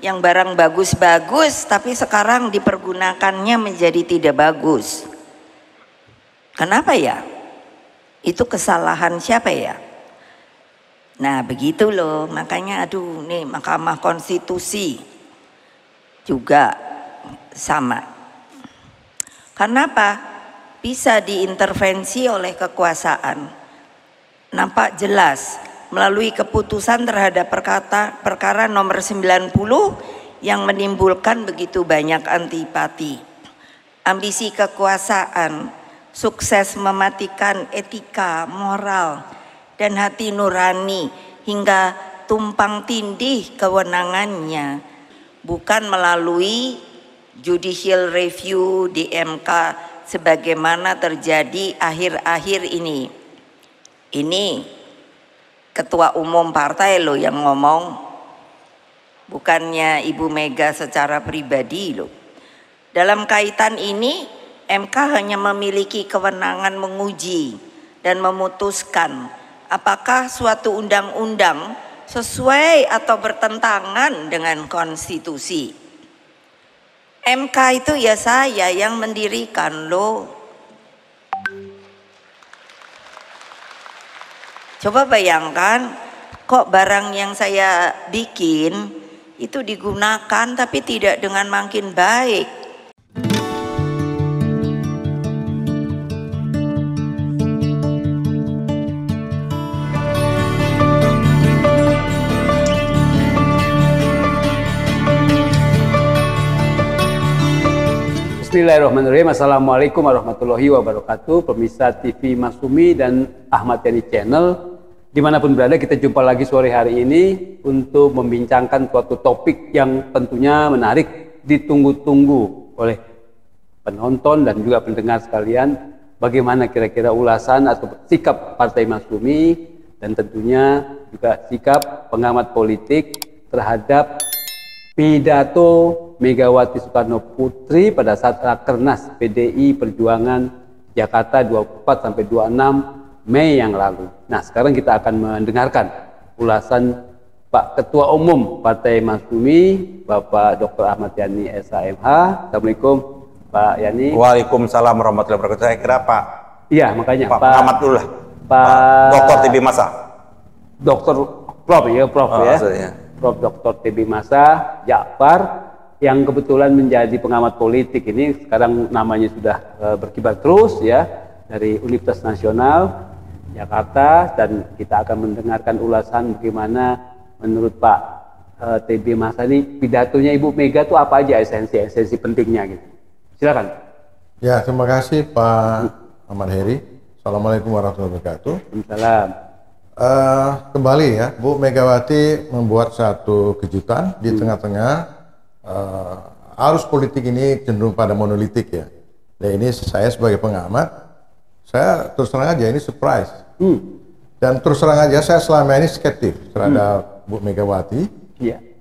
yang barang bagus-bagus tapi sekarang dipergunakannya menjadi tidak bagus. Kenapa ya? Itu kesalahan siapa ya? Nah begitu loh, makanya aduh nih Mahkamah Konstitusi juga sama. Kenapa? Bisa diintervensi oleh kekuasaan. Nampak jelas melalui keputusan terhadap perkara nomor 90 yang menimbulkan begitu banyak antipati. Ambisi kekuasaan, sukses mematikan etika, moral, dan hati nurani hingga tumpang tindih kewenangannya, bukan melalui judicial review di MK sebagaimana terjadi akhir-akhir ini. Ini Ketua Umum Partai loh yang ngomong, bukannya Ibu Mega secara pribadi loh. Dalam kaitan ini MK hanya memiliki kewenangan menguji dan memutuskan apakah suatu undang-undang sesuai atau bertentangan dengan konstitusi. MK itu ya saya yang mendirikan loh. Coba bayangkan, kok barang yang saya bikin itu digunakan tapi tidak dengan makin baik. Bismillahirrahmanirrahim. Assalamualaikum warahmatullahi wabarakatuh. Pemirsa TV Masyumi dan Ahmad Yani Channel, dimanapun berada, kita jumpa lagi sore hari ini untuk membincangkan suatu topik yang tentunya menarik, ditunggu-tunggu oleh penonton dan juga pendengar sekalian. Bagaimana kira-kira ulasan atau sikap Partai Masyumi dan tentunya juga sikap pengamat politik terhadap pidato Megawati Soekarno Putri pada saat Rakernas PDI Perjuangan Jakarta 24-26 Mei yang lalu. Nah, sekarang kita akan mendengarkan ulasan Pak Ketua Umum Partai Masyumi, Bapak Dr. Ahmad Yani SHMH. Assalamualaikum Pak Yani. Waalaikumsalam warahmatullahi wabarakatuh. Saya kira Pak. Iya, makanya Pak Ahmad dulu lah. Pak Dr. TB Masa. Dr. Prof ya, Prof ya. Maksudnya. Prof. Dr. TB Masa Ja'far yang kebetulan menjadi pengamat politik ini sekarang namanya sudah berkibar terus ya dari Universitas Nasional Jakarta, dan kita akan mendengarkan ulasan bagaimana menurut Pak TB Masa ini pidatonya Ibu Mega itu apa aja esensi pentingnya gitu. Silakan. Ya, terima kasih Pak Ahmad Heri. Assalamualaikum warahmatullahi wabarakatuh. Salam. Kembali ya, Bu Megawati membuat satu kejutan di tengah-tengah arus politik ini cenderung pada monolitik ya. Dan ini saya sebagai pengamat, saya terus terang aja ini surprise. Dan terus terang aja saya selama ini skeptis terhadap Bu Megawati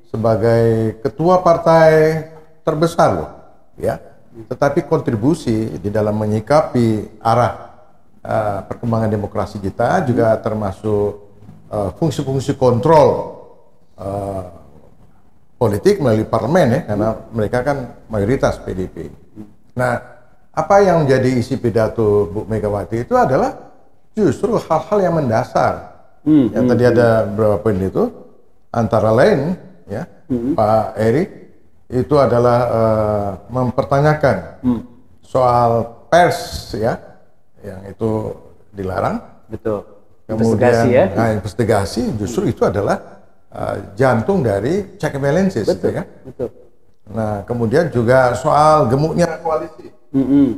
sebagai ketua partai terbesar loh, ya. Tetapi kontribusi di dalam menyikapi arah perkembangan demokrasi kita juga termasuk fungsi-fungsi kontrol politik melalui parlemen ya, karena mereka kan mayoritas PDIP. Nah, apa yang menjadi isi pidato Bu Megawati itu adalah justru hal-hal yang mendasar. Yang tadi ada beberapa poin itu, antara lain ya, Pak Eri itu adalah mempertanyakan soal pers ya, yang itu dilarang. Betul. Kemudian investigasi ya. Nah, investigasi justru itu adalah jantung dari check and balances, Betul, ya kan? betul. Nah, kemudian juga soal gemuknya koalisi,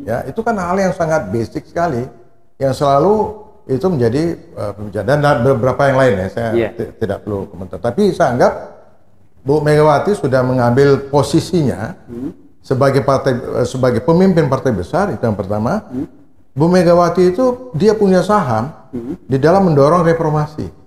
ya itu kan hal yang sangat basic sekali, yang selalu itu menjadi pembicaraan, dan beberapa yang lain ya, saya tidak perlu komentar. Tapi saya anggap Bu Megawati sudah mengambil posisinya sebagai pemimpin partai besar, itu yang pertama. Bu Megawati itu dia punya saham di dalam mendorong reformasi.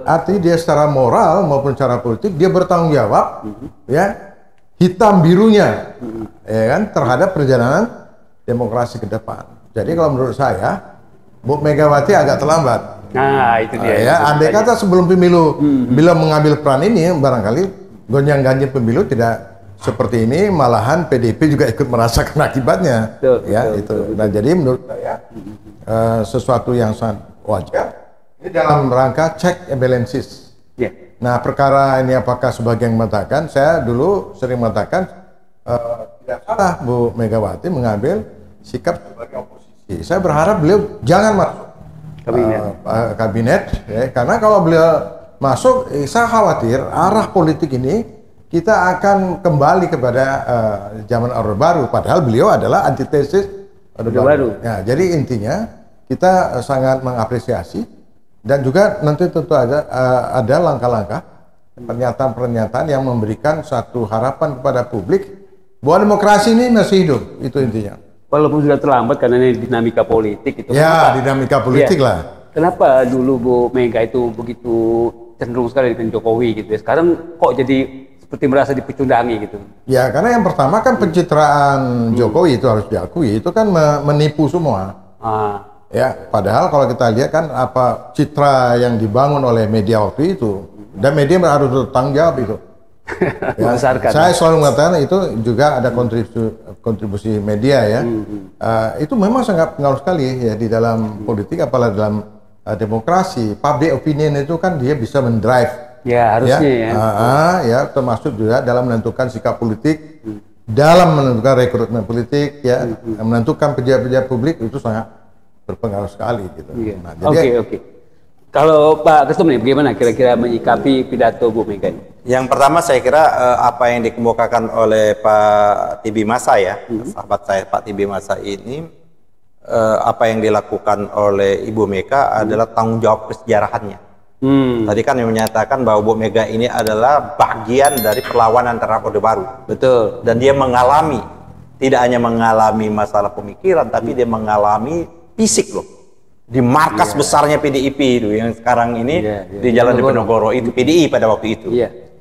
Artinya dia secara moral maupun secara politik dia bertanggung jawab, ya hitam birunya, ya kan, terhadap perjalanan demokrasi ke depan. Jadi kalau menurut saya Bu Megawati agak terlambat. Nah itu dia. Ya, andai kata sebelum pemilu beliau mengambil peran ini, barangkali gonjang-ganjing pemilu tidak seperti ini, malahan PDIP juga ikut merasakan akibatnya. Nah, jadi menurut saya sesuatu yang sangat wajar. Ini dalam rangka check and balances. Nah, perkara ini apakah sebagian mengatakan, saya dulu sering mengatakan tidak salah Bu Megawati mengambil sikap sebagai oposisi. Saya berharap beliau jangan masuk kabinet, karena kalau beliau masuk, saya khawatir arah politik ini kita akan kembali kepada zaman Orde Baru, padahal beliau adalah antitesis Orde Baru. Ya, jadi intinya kita sangat mengapresiasi dan juga nanti tentu ada langkah-langkah pernyataan-pernyataan yang memberikan satu harapan kepada publik bahwa demokrasi ini masih hidup, itu intinya. Walaupun sudah terlambat karena ini dinamika politik itu. Ya, dinamika politik lah. Kenapa dulu Bu Mega itu begitu cenderung sekali dengan Jokowi gitu ya? Sekarang kok jadi seperti merasa dipecundangi gitu? Ya, karena yang pertama kan pencitraan Jokowi itu harus diakui, itu kan menipu semua. Ya, padahal kalau kita lihat kan apa citra yang dibangun oleh media waktu itu, dan media harus bertanggung jawab itu. Ya, saya selalu mengatakan itu juga ada kontribusi media ya. Itu memang sangat pengaruh sekali ya di dalam politik, apalagi dalam demokrasi. Public opinion itu kan dia bisa mendrive. Ya, harusnya ya. Termasuk juga dalam menentukan sikap politik, dalam menentukan rekrutmen politik, ya, menentukan pejabat-pejabat publik itu sangat berpengaruh sekali gitu. Nah, Oke. Kalau Pak Ketum nih, bagaimana kira-kira menyikapi pidato Bu Mega ini? Yang pertama saya kira apa yang dikemukakan oleh Pak Tibi Masa ya, sahabat saya Pak Tibi Masa ini, apa yang dilakukan oleh Ibu Mega adalah tanggung jawab kesejarahannya. Tadi kan yang menyatakan bahwa Bu Mega ini adalah bagian dari perlawanan terhadap Orde Baru. Betul. Dan dia mengalami, tidak hanya mengalami masalah pemikiran, tapi dia mengalami fisik loh. Di markas besarnya PDIP itu yang sekarang ini di Jalan Diponegoro itu PDI pada waktu itu.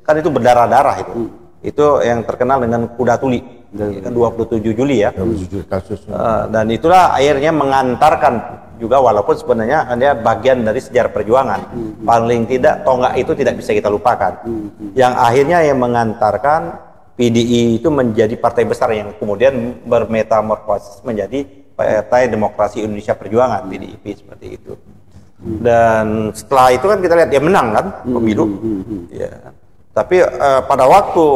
Kan itu berdarah-darah itu. Itu yang terkenal dengan kuda tuli. Kan 27 Juli ya. 27 kasus. Dan itulah akhirnya mengantarkan juga, walaupun sebenarnya dia bagian dari sejarah perjuangan. Paling tidak tonggak itu tidak bisa kita lupakan. Yang akhirnya yang mengantarkan PDI itu menjadi partai besar yang kemudian bermetamorfosis menjadi Partai Demokrasi Indonesia Perjuangan, PDIP, seperti itu. Dan setelah itu kan kita lihat dia menang kan pemilu. Ya. Tapi pada waktu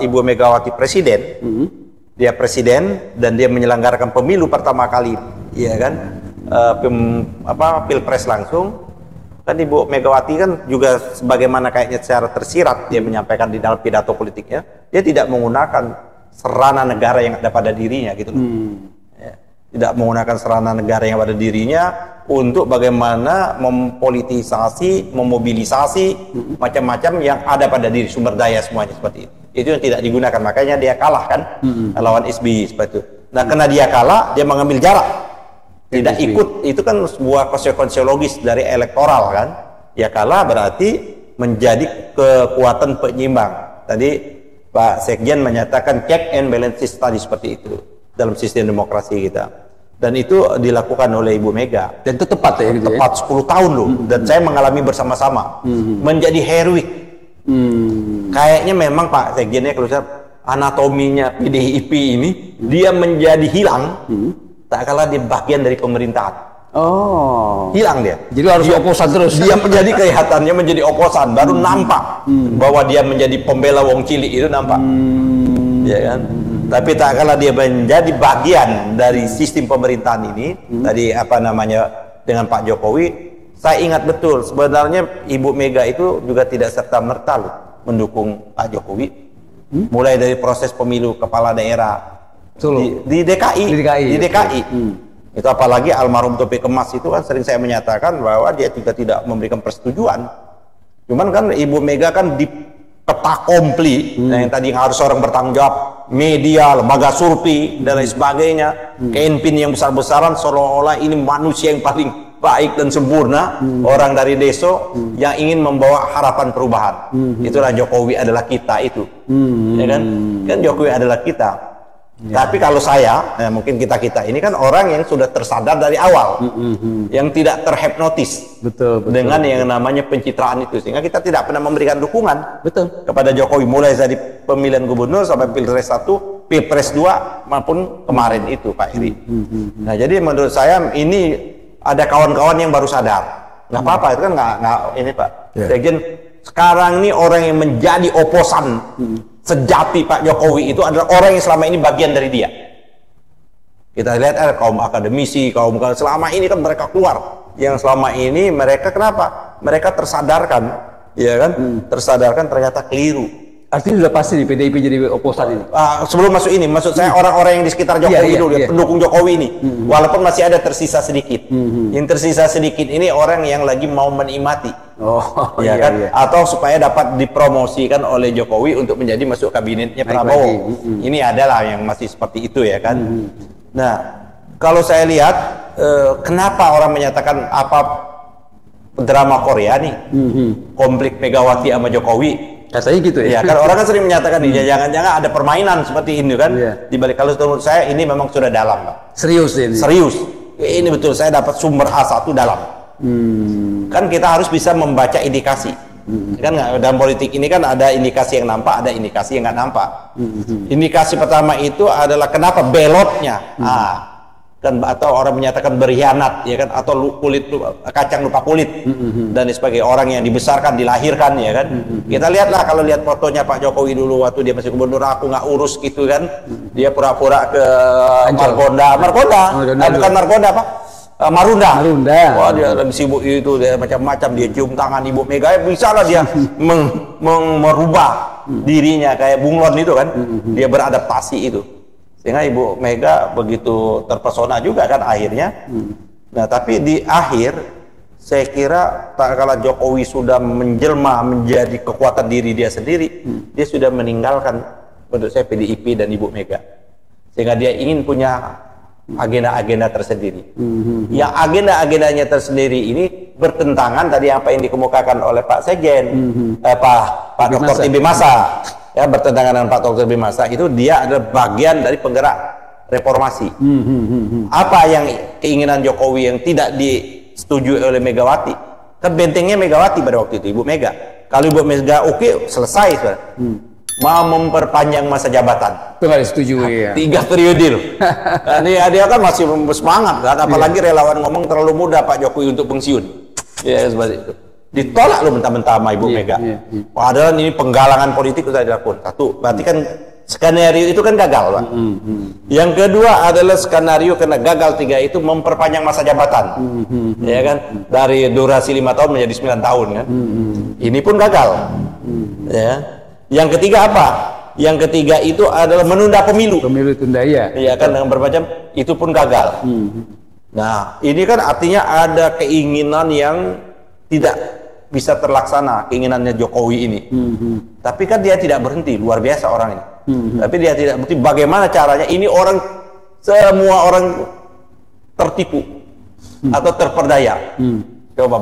Ibu Megawati presiden, dia presiden dan dia menyelenggarakan pemilu pertama kali, ya kan, pilpres langsung. Kan Ibu Megawati kan juga sebagaimana kayaknya secara tersirat dia menyampaikan di dalam pidato politiknya, dia tidak menggunakan serana negara yang ada pada dirinya gitu loh. Tidak menggunakan serana negara yang pada dirinya untuk bagaimana mempolitisasi, memobilisasi macam-macam yang ada pada diri, sumber daya semuanya seperti itu. Itu yang tidak digunakan, makanya dia kalah kan lawan SBY seperti itu. Nah, karena dia kalah, dia mengambil jarak, tidak ikut. Itu kan sebuah konsekuensi logis dari elektoral kan. Ya kalah berarti menjadi kekuatan penyeimbang. Tadi Pak Sekjen menyatakan check and balances tadi seperti itu dalam sistem demokrasi kita. Dan itu dilakukan oleh Ibu Mega. Dan itu tepat ya? Tepat 10 tahun loh. Dan saya mengalami bersama-sama. Menjadi heroik. Kayaknya memang Pak Sekjennya kalau saya anatominya PDIP ini, dia menjadi hilang tak kalah di bagian dari pemerintahan. Hilang dia. Jadi harus oposan terus. Dia menjadi kelihatannya menjadi oposan. Baru nampak bahwa dia menjadi pembela wong cilik itu nampak. Ya kan? Tapi tak kalah dia menjadi bagian dari sistem pemerintahan ini, tadi apa namanya dengan Pak Jokowi, saya ingat betul sebenarnya Ibu Mega itu juga tidak serta-merta loh mendukung Pak Jokowi. Mulai dari proses pemilu kepala daerah di DKI. Itu apalagi almarhum Topik Kemas itu kan sering saya menyatakan bahwa dia juga tidak memberikan persetujuan. Cuman kan Ibu Mega kan di peta komplit, yang tadi harus orang bertanggung jawab, media, lembaga survei dan lain sebagainya, campaign yang besar-besaran seolah-olah ini manusia yang paling baik dan sempurna, orang dari desa yang ingin membawa harapan perubahan. Itulah Jokowi adalah kita itu, ya kan? Kan Jokowi adalah kita. Tapi kalau saya, mungkin kita ini kan orang yang sudah tersadar dari awal, yang tidak terhipnotis dengan yang namanya pencitraan itu, sehingga kita tidak pernah memberikan dukungan kepada Jokowi, mulai dari pemilihan gubernur sampai Pilpres 1, Pilpres 2 maupun kemarin itu Pak Iri. Nah jadi menurut saya ini ada kawan-kawan yang baru sadar, nggak apa-apa itu kan nggak ini Pak. Sekjen sekarang ini orang yang menjadi oposan sejati Pak Jokowi itu adalah orang yang selama ini bagian dari dia. Kita lihat kaum akademisi, kaum selama ini kan mereka keluar. Yang selama ini mereka kenapa? Mereka tersadarkan, ya kan? Tersadarkan ternyata keliru. Artinya sudah pasti nih PDIP jadi oposan ini. Sebelum masuk ini, maksud saya orang-orang yang di sekitar Jokowi dulu, pendukung Jokowi ini, walaupun masih ada tersisa sedikit. Yang tersisa sedikit ini orang yang lagi mau menikmati, ya kan? Atau supaya dapat dipromosikan oleh Jokowi untuk menjadi masuk kabinetnya Prabowo. Ini adalah yang masih seperti itu, ya kan? Nah, kalau saya lihat, kenapa orang menyatakan apa drama Korea nih, konflik Megawati sama Jokowi? Katanya gitu ya. Ya, kan orang kan sering menyatakan jangan-jangan ada permainan seperti ini kan. Di balik, kalau menurut saya ini memang sudah dalam, Pak. Serius ini. Serius. Ini betul, saya dapat sumber A1 dalam. Kan kita harus bisa membaca indikasi. Kan dalam politik ini kan ada indikasi yang nampak, ada indikasi yang nggak nampak. Indikasi pertama itu adalah kenapa belotnya. Kan, atau orang menyatakan berkhianat, ya kan, atau kacang lupa kulit dan sebagai orang yang dibesarkan, dilahirkan, ya kan. Kita lihatlah, kalau lihat fotonya Pak Jokowi dulu waktu dia masih gubernur, aku nggak urus gitu kan, dia pura-pura ke Margonda, bukan Margonda apa, Marunda. Wah, dia lagi sibuk itu, dia macam-macam, dia cium tangan Ibu Mega, bisa lah dia merubah dirinya kayak bunglon itu kan, dia beradaptasi itu. Sehingga Ibu Mega begitu terpesona juga kan akhirnya. Nah tapi di akhir saya kira tak kala Jokowi sudah menjelma menjadi kekuatan diri dia sendiri, dia sudah meninggalkan menurut saya PDIP dan Ibu Mega. Sehingga dia ingin punya agenda-agenda tersendiri. Yang agenda-agendanya tersendiri ini bertentangan tadi apa yang dikemukakan oleh Pak Sekjen, Pak Dr. Tibi Masa. Ya, bertentangan dengan Pak Dr. Bimasa, itu dia adalah bagian dari penggerak reformasi. Apa yang keinginan Jokowi yang tidak disetujui oleh Megawati? Kan bentengnya Megawati pada waktu itu, Ibu Mega. Kalau Ibu Mega oke, selesai. Mau memperpanjang masa jabatan. Itu nggak disetujui ya. 3 periode loh. Nah, dia kan masih semangat kan, apalagi relawan ngomong terlalu muda Pak Jokowi untuk pensiun. Ya, seperti itu. Ditolak loh mentah-mentah sama Ibu Mega. Padahal ini penggalangan politik sudah dilakukan. Satu, berarti kan skenario itu kan gagal, Pak. Yang kedua adalah skenario karena gagal 3 itu memperpanjang masa jabatan. Ya kan? Dari durasi 5 tahun menjadi 9 tahun kan. Ini pun gagal. Ya. Yang ketiga apa? Yang ketiga itu adalah menunda pemilu. Pemilu tunda ya. Iya kan, dengan bermacam itu pun gagal. Nah, ini kan artinya ada keinginan yang tidak bisa terlaksana, keinginannya Jokowi ini. Tapi kan dia tidak berhenti, luar biasa orang ini. Tapi dia tidak berhenti. Bagaimana caranya? Ini orang, semua orang tertipu atau terperdaya. Coba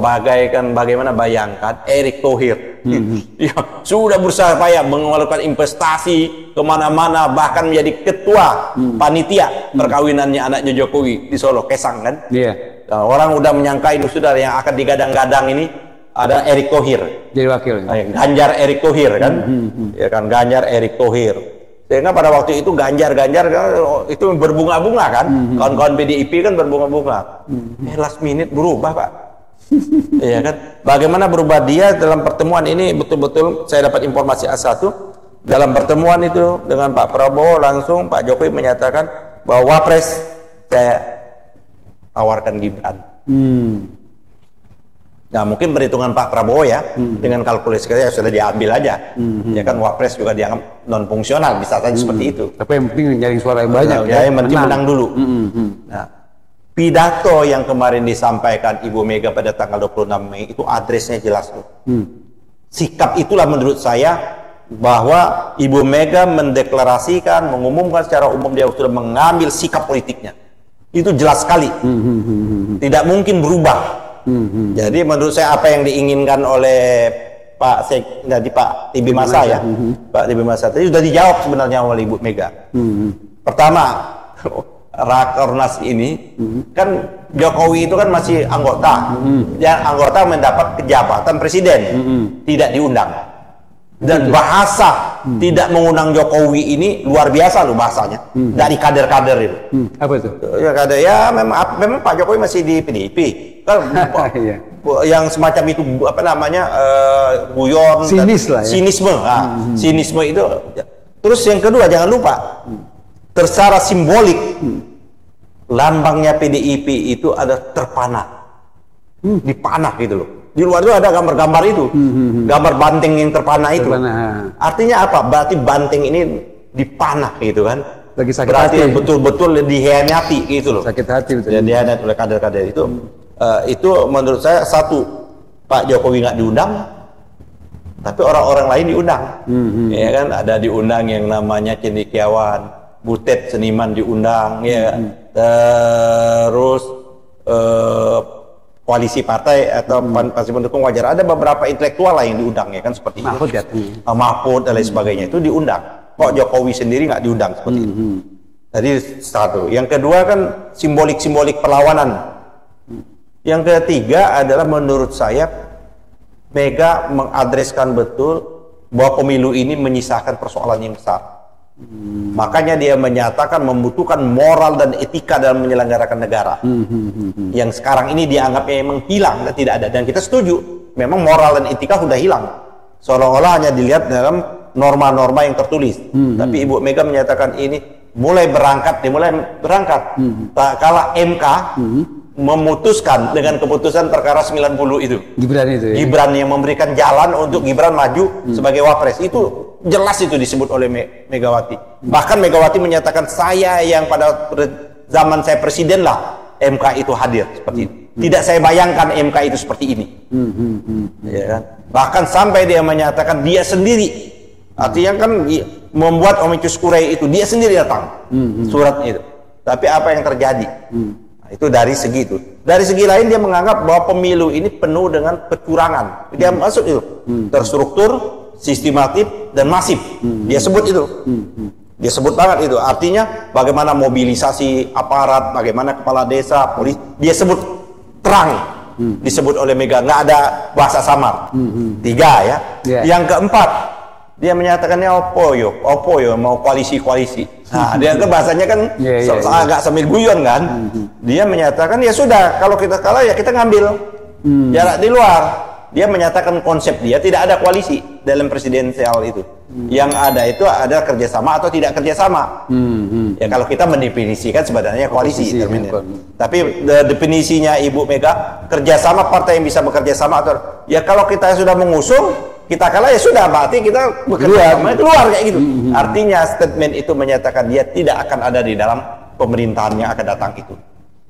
bagaimana bayangkan Erick Thohir ya, sudah berusaha payah melakukan investasi kemana-mana, bahkan menjadi ketua panitia perkawinannya anaknya Jokowi di Solo, Kesang kan. Nah, orang udah menyangka itu sudah yang akan digadang-gadang ini ada Erick Thohir jadi wakil, Ganjar Erick Thohir kan, ya kan, Ganjar Erick Thohir. Sehingga pada waktu itu Ganjar itu berbunga-bunga kan, kawan-kawan PDIP kan berbunga-bunga. Last minute berubah, Pak. Iya kan, bagaimana berubah dia dalam pertemuan ini? Betul-betul saya dapat informasi A1 dalam pertemuan itu dengan Pak Prabowo, langsung Pak Jokowi menyatakan bahwa Wapres saya tawarkan Gibran. Nah mungkin perhitungan Pak Prabowo ya, dengan kalkulasi saya sudah diambil aja. Ya kan, Wapres juga dianggap non fungsional, bisa saja seperti itu. Tapi yang penting nyari suara yang banyak. Ya, yang penting menang dulu. Nah, pidato yang kemarin disampaikan Ibu Mega pada tanggal 26 Mei itu adresnya jelas loh. Sikap itulah menurut saya bahwa Ibu Mega mendeklarasikan, mengumumkan secara umum dia sudah mengambil sikap politiknya. Itu jelas sekali. Tidak mungkin berubah. Jadi menurut saya apa yang diinginkan oleh Pak Tibi Masa ya, Pak Tibi Masa tadi sudah dijawab sebenarnya oleh Ibu Mega. Pertama, Rakernas ini kan Jokowi itu kan masih anggota, yang anggota mendapat kejabatan presiden, tidak diundang. Dan bahasa tidak mengundang Jokowi ini luar biasa loh bahasanya dari kader-kader itu. Apa itu? Ya kader ya memang Pak Jokowi masih di PDIP kan. Yang semacam itu apa namanya guyon, sinis lah ya. Sinisme, sinisme itu. Terus yang kedua jangan lupa secara simbolik lambangnya PDIP itu ada terpanah, dipanah gitu loh. Di luar itu ada gambar-gambar itu, gambar banteng yang terpanah itu. Artinya apa? Berarti banteng ini dipanah gitu kan. Lagi sakit berarti hati. Betul-betul dihianati gitu loh. Sakit hati betul. Dan dihianati oleh kader-kader itu. Itu menurut saya satu, Pak Jokowi nggak diundang, tapi orang-orang lain diundang. Ya kan, ada diundang yang namanya Cendekiawan, Butet seniman diundang, ya. Terus koalisi partai atau pasti pendukung wajar, ada beberapa intelektual lah yang diundang ya kan seperti Mahfud itu. ya. Mahfud dan lain sebagainya itu diundang. Kok Jokowi sendiri nggak diundang seperti itu? Jadi satu. Yang kedua kan simbolik-simbolik perlawanan. Yang ketiga adalah menurut saya Mega mengadreskan betul bahwa pemilu ini menyisakan persoalan yang besar. Makanya dia menyatakan membutuhkan moral dan etika dalam menyelenggarakan negara. Yang sekarang ini dianggapnya memang hilang dan tidak ada. Dan kita setuju, memang moral dan etika sudah hilang. Seolah-olah hanya dilihat dalam norma-norma yang tertulis. Tapi Ibu Mega menyatakan ini mulai berangkat. Tak kala MK memutuskan dengan keputusan perkara 90 itu. Gibran itu ya? Gibran yang memberikan jalan untuk Gibran maju sebagai wapres. Itu jelas itu disebut oleh Megawati. Bahkan Megawati menyatakan saya yang pada zaman saya presiden lah MK itu hadir seperti itu. Tidak saya bayangkan MK itu seperti ini. Ya kan? Bahkan sampai dia menyatakan dia sendiri, artinya kan membuat Amicus Curiae itu dia sendiri datang surat itu. Tapi apa yang terjadi? Itu dari segi itu. Dari segi lain dia menganggap bahwa pemilu ini penuh dengan kecurangan. Dia masuk itu terstruktur, sistematis dan masif. Dia sebut itu. Dia sebut banget itu. Artinya bagaimana mobilisasi aparat, bagaimana kepala desa, polisi. Dia sebut terang. Disebut oleh Mega, nggak ada bahasa samar. Tiga ya. Yang keempat, dia menyatakannya opo yo mau koalisi. Nah, dia kan bahasanya kan agak sambil guyon kan. Dia menyatakan ya sudah, kalau kita kalah ya kita ngambil jarak di luar. Dia menyatakan konsep dia tidak ada koalisi dalam presidensial itu. Yang ada itu ada kerjasama atau tidak kerjasama. Ya kalau kita mendefinisikan sebenarnya koalisi. Tapi definisinya Ibu Mega, kerjasama partai yang bisa bekerja sama atau ya kalau kita sudah mengusung kita kalah ya sudah, berarti kita bekerja sama keluar kayak gitu. Artinya statement itu menyatakan dia tidak akan ada di dalam pemerintahan yang akan datang itu.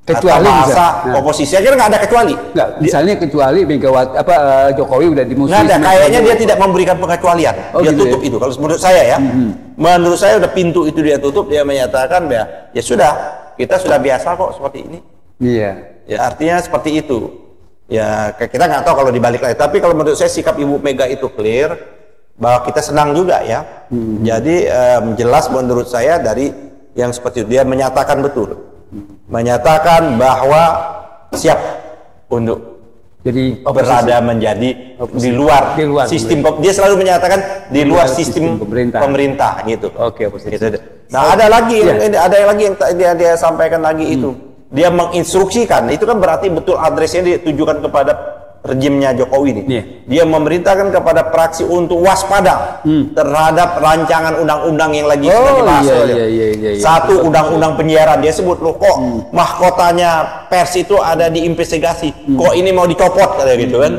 Kecuali bahasa oposisi aja nggak ada kecuali. Nggak, misalnya kecuali Megawati Jokowi udah dimusuhin. Nggak ada, kayaknya dia tidak memberikan pengecualian. Dia tutup itu. Kalau menurut saya ya, menurut saya udah pintu itu dia tutup. Dia menyatakan ya sudah, kita sudah biasa kok seperti ini. Iya. Ya artinya seperti itu. Ya kita nggak tahu kalau dibalik lagi. Tapi kalau menurut saya sikap Ibu Mega itu clear, bahwa kita senang juga ya. Jadi jelas menurut saya dari yang seperti itu dia menyatakan betul. Menyatakan bahwa siap untuk jadi berada menjadi di luar sistem. Dia selalu menyatakan di luar sistem pemerintah gitu. Oke, gitu. Nah ada lagi yang dia sampaikan lagi itu. Dia menginstruksikan, itu kan berarti betul adresnya ditujukan kepada rejimnya Jokowi nih. Dia memerintahkan kepada fraksi untuk waspada terhadap rancangan undang-undang yang lagi sedang dibahas. Satu undang-undang penyiaran, dia sebut loh kok mahkotanya pers itu ada diinvestigasi, kok ini mau dicopot kayak gitu kan.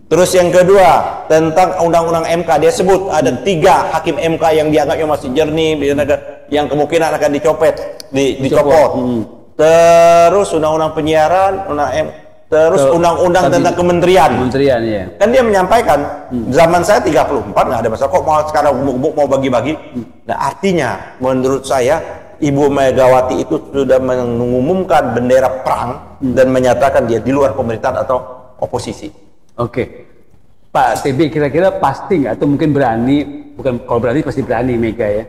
Terus yang kedua tentang undang-undang MK, dia sebut ada 3 hakim MK yang dianggapnya masih jernih, yang kemungkinan akan dicopot. Terus undang-undang penyiaran, terus undang-undang tentang kementerian ya. Kan dia menyampaikan zaman saya 34 nggak ada masalah, kok mau sekarang mau bagi-bagi. Nah artinya menurut saya Ibu Megawati itu sudah mengumumkan bendera perang dan menyatakan dia di luar pemerintahan atau oposisi. Oke, Pak TB kira-kira pasti nggak atau mungkin berani, bukan kalau berani pasti berani Mega ya,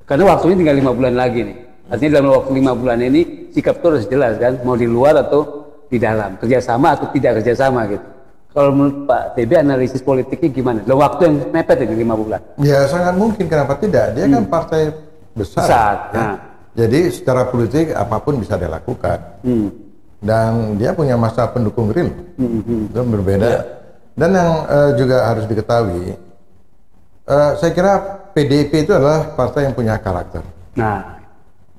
Karena waktunya tinggal 5 bulan lagi nih. Artinya dalam waktu 5 bulan ini sikap itu harus jelas kan, mau di luar atau di dalam, kerjasama atau tidak kerjasama gitu. Kalau menurut Pak TB analisis politiknya gimana? Dalam waktu yang mepet ini 5 bulan. Ya sangat mungkin, kenapa tidak? Dia kan partai besar. Ya. Nah. Jadi secara politik apapun bisa dilakukan. Dan dia punya masa pendukung real. Itu berbeda. Yeah. Dan yang juga harus diketahui, saya kira PDIP itu adalah partai yang punya karakter. Nah.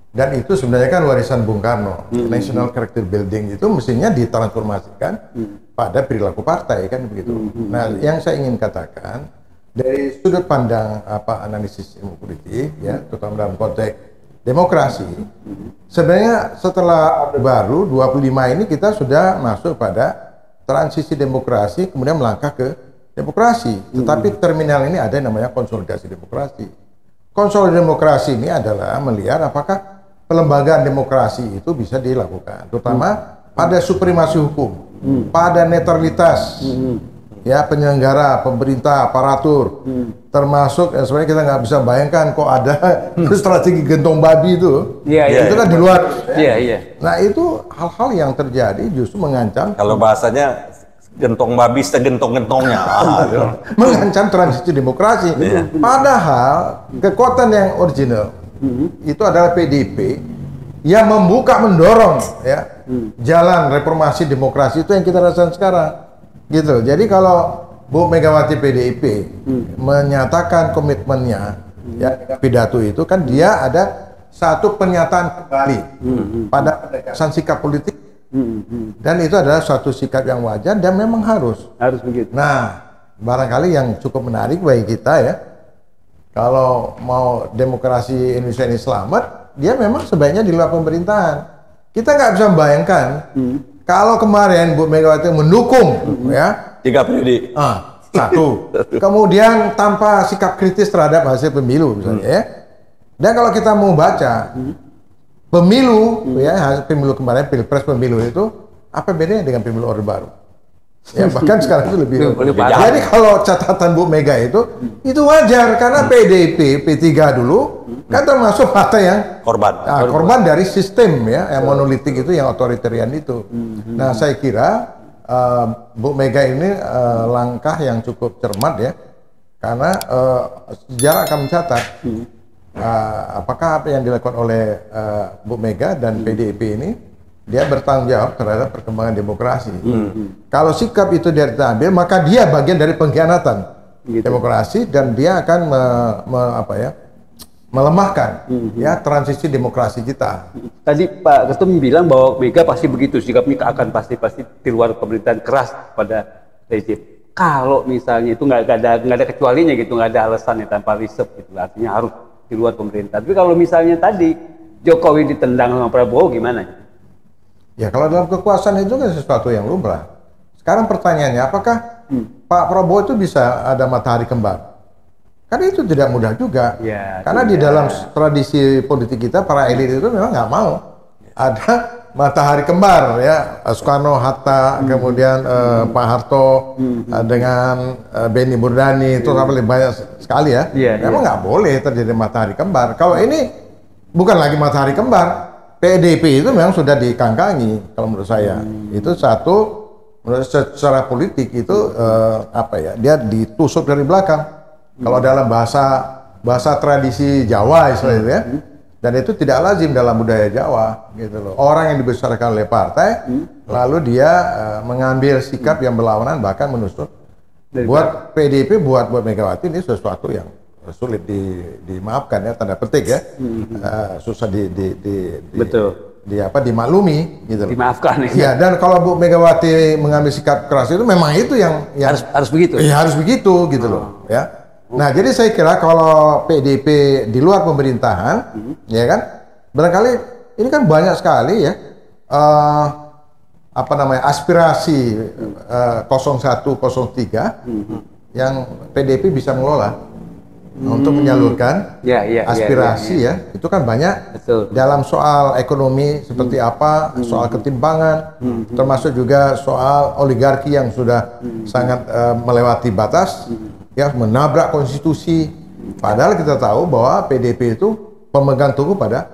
Dan itu sebenarnya kan warisan Bung Karno. National Character Building itu mestinya ditransformasikan pada perilaku partai kan begitu. Nah, yang saya ingin katakan dari sudut pandang analisis ilmu politik ya, terutama dalam konteks demokrasi, sebenarnya setelah Orde Baru 25 ini kita sudah masuk pada transisi demokrasi kemudian melangkah ke demokrasi. Tetapi terminal ini ada yang namanya konsolidasi demokrasi. Konsolidasi demokrasi ini adalah melihat apakah pelembagaan demokrasi itu bisa dilakukan, terutama pada supremasi hukum, pada netralitas, ya penyelenggara, pemerintah, aparatur, termasuk sebenarnya kita nggak bisa bayangkan kok ada strategi gentong babi itu, itu kan di luar. Nah itu hal-hal yang terjadi justru mengancam. Kalau bahasanya gentong babi segentong-gentongnya, mengancam transisi demokrasi. Padahal kekuatan yang original itu adalah PDIP yang membuka, mendorong ya jalan reformasi demokrasi itu yang kita rasakan sekarang gitu. Jadi kalau Bu Megawati PDIP menyatakan komitmennya ya pidato itu kan dia ada satu pernyataan kembali pada penegasan sikap politik dan itu adalah suatu sikap yang wajar dan memang harus begitu. Nah, barangkali yang cukup menarik bagi kita ya, kalau mau demokrasi Indonesia ini selamat, dia memang sebaiknya di luar pemerintahan. Kita nggak bisa membayangkan kalau kemarin Bu Megawati mendukung ya 3 periode, satu, kemudian tanpa sikap kritis terhadap hasil pemilu misalnya ya. Dan kalau kita mau baca pemilu ya, pemilu kemarin, pilpres pemilu itu apa bedanya dengan pemilu Orde Baru? Ya bahkan sekarang itu lebih jadi kalau catatan Bu Mega itu wajar karena PDIP, P3 dulu kan termasuk partai yang korban dari sistem ya yang monolitik itu, yang otoritarian itu. Nah saya kira Bu Mega ini langkah yang cukup cermat ya, karena sejarah akan mencatat apakah apa yang dilakukan oleh Bu Mega dan PDIP ini dia bertanggung jawab terhadap perkembangan demokrasi. Kalau sikap itu dia ambil, maka dia bagian dari pengkhianatan demokrasi dan dia akan melemahkan ya transisi demokrasi kita. Tadi Pak Ketum bilang bahwa Mega pasti begitu, sikapnya akan pasti di luar pemerintahan, keras pada rezim. Kalau misalnya itu nggak ada kecualinya gitu, nggak ada alasannya tanpa riset gitu, artinya harus di luar pemerintahan. Tapi kalau misalnya tadi Jokowi ditendang sama Prabowo gimana? Ya kalau dalam kekuasaan itu kan sesuatu yang lumrah. Sekarang pertanyaannya, apakah Pak Prabowo itu bisa ada matahari kembar? Karena itu tidak mudah juga. Ya, karena di dalam tradisi politik kita, para elit itu memang nggak mau ada matahari kembar ya. Soekarno, Hatta, kemudian Pak Harto dengan Benny Murdani itu lebih banyak sekali ya. Memang nggak boleh terjadi matahari kembar. Kalau ini bukan lagi matahari kembar. PDIP itu memang sudah dikangkangi kalau menurut saya. Itu satu, menurut secara politik itu dia ditusuk dari belakang. Kalau dalam bahasa tradisi Jawa istilahnya ya. Dan itu tidak lazim dalam budaya Jawa gitu loh. Orang yang dibesarkan oleh partai lalu dia mengambil sikap yang berlawanan bahkan menusuk. Buat PDIP, buat Megawati ini sesuatu yang sulit dimaafkan ya, tanda petik ya, susah dimaklumi gitu. Dimaafkan ya. Ya, dan kalau Bu Megawati mengambil sikap keras itu memang itu yang harus begitu. Ya harus begitu gitu loh ya. Nah jadi saya kira kalau PDIP di luar pemerintahan, ya kan, barangkali ini kan banyak sekali ya aspirasi 01, 03 yang PDIP bisa mengelola. Untuk menyalurkan aspirasi ya, itu kan banyak. Betul. Dalam soal ekonomi seperti apa, soal ketimpangan, termasuk juga soal oligarki yang sudah sangat melewati batas, ya menabrak konstitusi. Padahal kita tahu bahwa PDIP itu pemegang teguh pada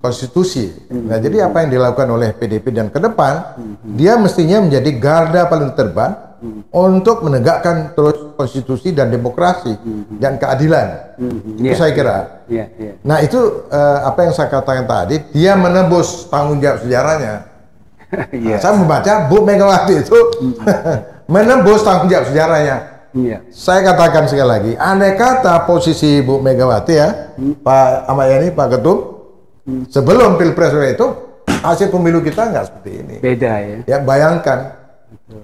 konstitusi. Nah, jadi apa yang dilakukan oleh PDIP dan ke depan, dia mestinya menjadi garda paling terdepan untuk menegakkan terus konstitusi dan demokrasi dan keadilan. Itu saya kira. Nah, itu apa yang saya katakan tadi, dia menebus tanggung jawab sejarahnya. Nah, saya membaca Bu Megawati itu menebus tanggung jawab sejarahnya. Saya katakan sekali lagi, andai kata posisi Bu Megawati ya, Pak Ahmad Yani, Pak Ketum, sebelum Pilpres itu hasil pemilu kita nggak seperti ini. Beda ya. Ya bayangkan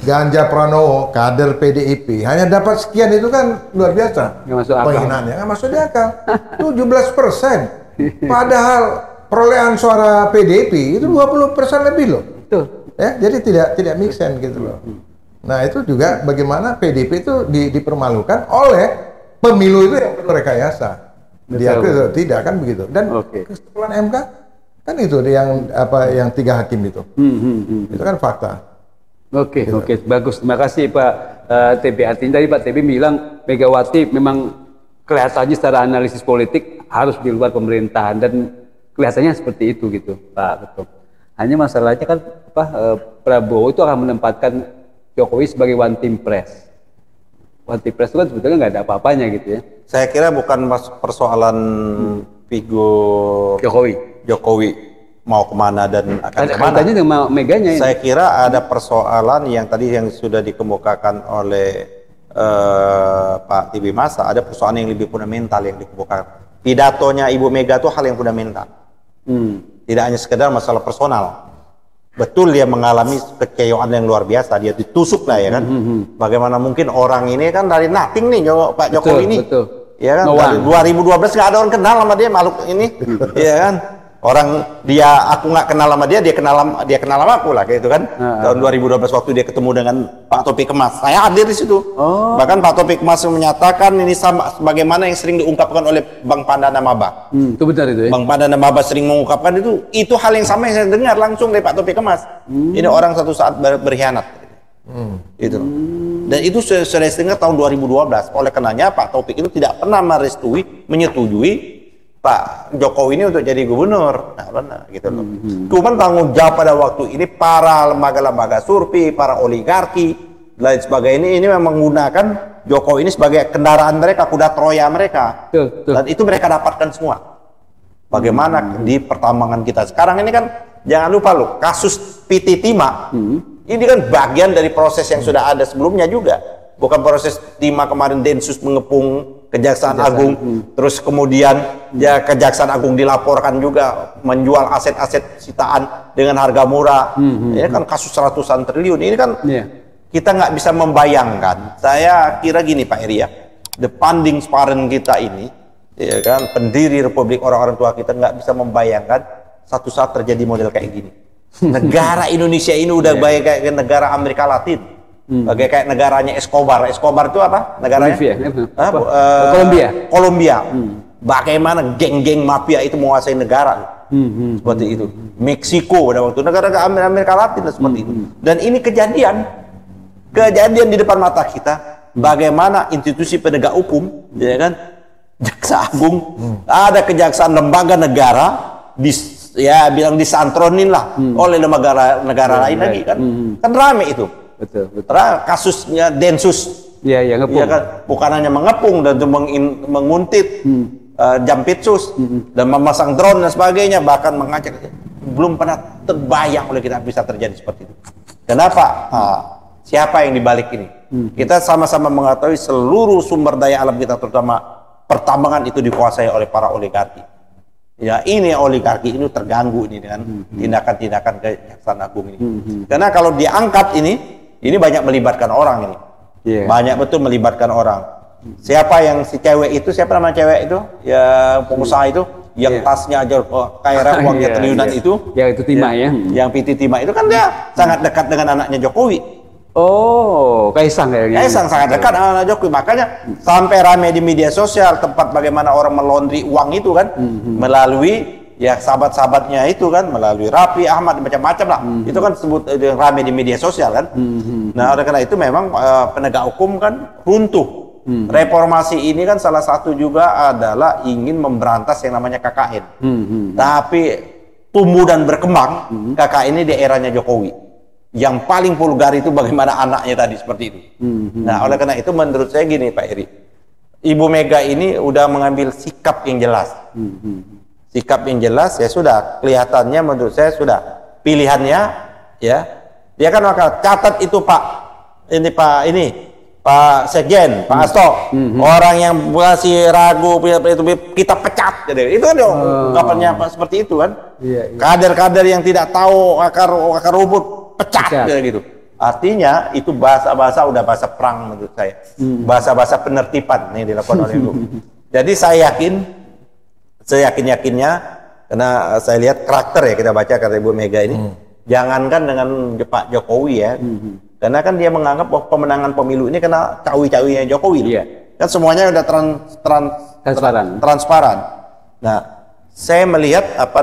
Ganjar Pranowo, kader PDIP, hanya dapat sekian itu kan luar biasa. Nggak masuk akal. Penghinaannya nggak masuk di akal. 17%. Padahal perolehan suara PDIP itu 20% lebih loh. Betul. Ya, jadi tidak make sense gitu loh. Nah, itu juga bagaimana PDIP itu dipermalukan oleh pemilu itu yang penuh rekayasa. Dia tidak kan begitu. Dan kesimpulan MK kan itu yang 3 hakim itu. Itu kan fakta. Oke, bagus. Terima kasih Pak TB. Artinya tadi Pak TB bilang Megawati memang kelihatannya secara analisis politik harus di luar pemerintahan dan kelihatannya seperti itu gitu, Pak Ketum. Hanya masalahnya kan Prabowo itu akan menempatkan Jokowi sebagai one team press. One team press itu kan sebetulnya nggak ada apa-apanya gitu ya. Saya kira bukan persoalan figur Jokowi mau kemana dan akan kemana. Kaitannya dengan Meganya ini. Saya kira ada persoalan yang tadi yang sudah dikemukakan oleh Pak Tibi Masa, ada persoalan yang lebih fundamental yang dikemukakan. Pidatonya Ibu Mega itu hal yang fundamental. Tidak hanya sekedar masalah personal. Betul dia mengalami kekecewaan yang luar biasa, dia ditusuk lah ya kan. Bagaimana mungkin orang ini kan dari nothing nih Pak Jokowi ini. Ya kan, dari 2012 nggak ada orang kenal sama dia makhluk ini. Ya kan. Orang aku nggak kenal sama dia kenal sama aku lah kayak itu kan. Tahun 2012 waktu dia ketemu dengan Pak Taufik Kemas, saya hadir di situ. Bahkan Pak Taufik Kemas menyatakan ini sama sebagaimana yang sering diungkapkan oleh Bang Pandana Maba. Itu benar itu ya. Bang Pandana Maba sering mengungkapkan itu hal yang sama yang saya dengar langsung dari Pak Taufik Kemas. Ini orang satu saat berkhianat. Itu. Dan itu saya dengar tahun 2012. Oleh karenanya Pak Taufik itu tidak pernah menyetujui Pak Jokowi ini untuk jadi gubernur. Nah, gitu loh. Cuman tanggung jawab pada waktu ini para lembaga-lembaga survei, para oligarki, lain sebagainya ini memang menggunakan Jokowi ini sebagai kendaraan mereka, kuda Troya mereka. Dan itu mereka dapatkan semua. Bagaimana di pertambangan kita sekarang ini kan jangan lupa loh, kasus PT Timah ini kan bagian dari proses yang sudah ada sebelumnya juga. Bukan proses Timah kemarin Densus mengepung Kejaksaan Agung, terus kemudian ya Kejaksaan Agung dilaporkan juga menjual aset-aset sitaan dengan harga murah. Ini kan kasus ratusan triliun. Ini kan kita nggak bisa membayangkan. Saya kira gini Pak Eri ya, the founding parent kita ini, ya kan, pendiri Republik orang-orang tua kita nggak bisa membayangkan satu saat terjadi model kayak gini. Negara Indonesia ini udah baik kayak negara Amerika Latin. Bagai kayak negaranya Escobar. Escobar itu apa? Negaranya? Kolombia. Bagaimana geng-geng mafia itu menguasai negara. Seperti itu. Meksiko pada waktu negara Amerika Latin seperti itu. Dan ini kejadian di depan mata kita. Bagaimana institusi penegak hukum, ya kan? Jaksa Agung, ada kejaksaan lembaga negara bilang disantronin lah oleh lembaga negara lain lagi kan. Kan rame itu. Betul. Kasusnya Densus, ngepung. Ya kan? Bukan hanya mengepung dan menguntit Jampitsus dan memasang drone dan sebagainya, bahkan mengajak. Belum pernah terbayang oleh kita bisa terjadi seperti itu. Kenapa? Siapa yang dibalik ini? Kita sama-sama mengetahui seluruh sumber daya alam kita, terutama pertambangan itu dikuasai oleh para oligarki. Ya, ini oligarki ini terganggu ini dengan tindakan-tindakan Kejaksaan Agung ini. Karena kalau diangkat ini banyak melibatkan orang ini. Banyak betul melibatkan orang. Siapa yang si cewek itu, siapa nama cewek itu? Ya pengusaha itu yang tasnya aja kayak uangnya triliunan itu. Ya itu Timah ya. Yang PT Timah itu kan dia sangat dekat dengan anaknya Jokowi. Oh, Kaisang kayaknya. Kaisang sangat dekat dengan anak Jokowi. Makanya sampai ramai di media sosial tempat bagaimana orang melondri uang itu kan melalui ya sahabat-sahabatnya itu kan, melalui Raffi Ahmad macam-macam lah. Itu kan sebut ramai di media sosial kan. Nah, oleh karena itu memang penegak hukum kan runtuh. Reformasi ini kan salah satu juga adalah ingin memberantas yang namanya KKN. Tapi tumbuh dan berkembang KKN ini di eranya Jokowi. Yang paling vulgar itu bagaimana anaknya tadi seperti itu. Nah, oleh karena itu menurut saya gini Pak Eri, Ibu Mega ini udah mengambil sikap yang jelas. Sikap yang jelas ya sudah, kelihatannya menurut saya sudah pilihannya ya. Dia kan maka catat itu Pak Sekjen, Pak Hasto, orang yang masih ragu itu kita pecat, jadi itu kan ungkapannya seperti itu kan. Kader-kader yang tidak tahu akar rumput pecat. Gitu. Artinya itu bahasa-bahasa udah bahasa perang menurut saya, bahasa-bahasa penertiban yang dilakukan oleh lu. Jadi saya yakinnya karena saya lihat karakter ya, kita baca kata Ibu Mega ini, jangankan dengan Pak Jokowi ya. Karena kan dia menganggap bahwa pemenangan pemilu ini kena cawi-cawinya Jokowi. Kan semuanya udah transparan. Nah, saya melihat apa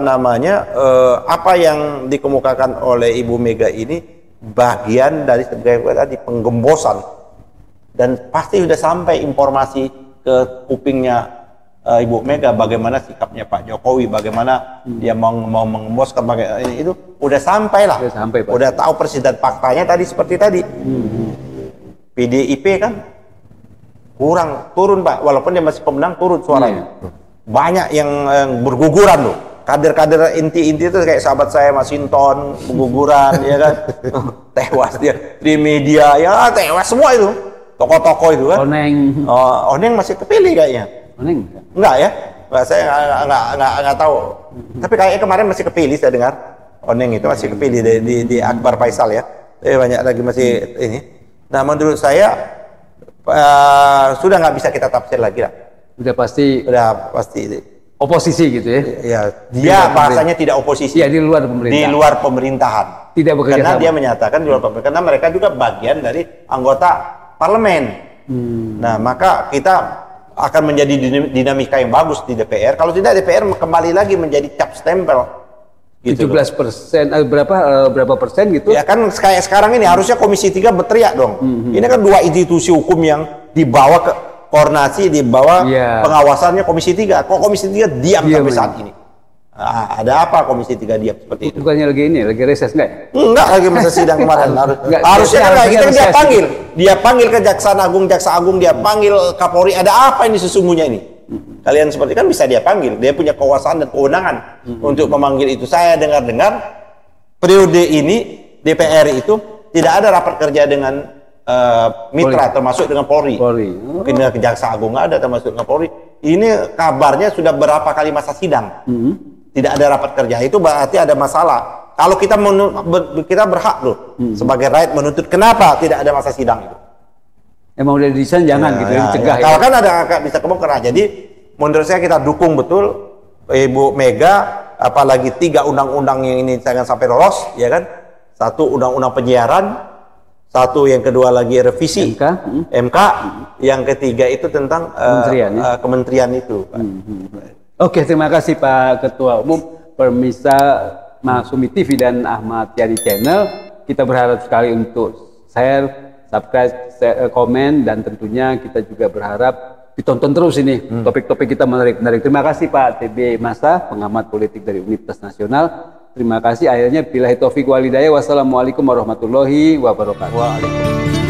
yang dikemukakan oleh Ibu Mega ini bagian dari sebagai tadi penggembosan, dan pasti sudah sampai informasi ke kupingnya Ibu Mega bagaimana sikapnya Pak Jokowi, bagaimana dia mau mengemboskan itu udah sampai lah, udah tahu persis, dan faktanya tadi seperti tadi. PDIP kan turun Pak, walaupun dia masih pemenang turun suaranya. Banyak yang berguguran loh, kader-kader inti-inti itu kayak sahabat saya Mas Hinton berguguran ya kan. Tewas dia di media ya, tewas semua itu tokoh-tokoh itu kan. Oneng masih kepilih kayaknya. Enggak ya? Saya nggak tahu. Tapi kayaknya kemarin masih kepilih, saya dengar. Oneng itu masih kepilih di Akbar Faisal ya. Banyak lagi masih ini. Nah, menurut saya sudah nggak bisa kita tafsir lagi lah. Udah pasti oposisi gitu ya. Ya, dia bahasanya tidak oposisi. Ya, di luar pemerintahan. Di luar pemerintahan. Tidak bekerja karena sama. Dia menyatakan di luar pemerintahan, karena mereka juga bagian dari anggota parlemen. Nah, maka kita akan menjadi dinamika yang bagus di DPR. Kalau tidak, DPR kembali lagi menjadi cap stempel. Gitu 17%, berapa persen gitu? Ya kan kayak sekarang ini harusnya Komisi 3 berteriak dong. Ini kan dua institusi hukum yang dibawa ke koordinasi, dibawa pengawasannya Komisi 3. Kok Komisi 3 diam sampai saat ini? Ada apa Komisi 3 diam seperti itu? Bukannya lagi reses enggak ya? Enggak, lagi masa sidang kemarin. Harusnya kan kita dia panggil ke Jaksa Agung, dia panggil Kapolri, ada apa ini sesungguhnya ini? Kalian seperti kan bisa dia panggil, dia punya kekuasaan dan kewenangan untuk memanggil itu. Saya dengar periode ini DPR itu tidak ada rapat kerja dengan mitra, termasuk dengan Polri. Mungkin ke Jaksa Agung ada, termasuk dengan Polri. Ini kabarnya sudah berapa kali masa sidang. Tidak ada rapat kerja, itu berarti ada masalah. Kalau kita berhak loh sebagai rakyat menuntut, kenapa tidak ada masa sidang itu? Emang udah desain jangan gitu dicegah. Kalau kan ada bisa kebongkar. Jadi menurut saya kita dukung betul Ibu Mega, apalagi 3 undang-undang yang ini jangan sampai lolos, ya kan? 1 undang-undang penyiaran, 1 yang kedua lagi revisi MK, yang ketiga itu tentang kementerian itu. Oke, terima kasih Pak Ketua Umum, pemirsa Masumi TV dan Ahmad Yani Channel. Kita berharap sekali untuk share, subscribe, komen, dan tentunya kita juga berharap ditonton terus ini. Topik-topik kita menarik-menarik. Terima kasih Pak TB Masa, pengamat politik dari Universitas Nasional. Terima kasih. Akhirnya billahi taufiq walhidayah. Wassalamualaikum warahmatullahi wabarakatuh. Waalaikumsalam.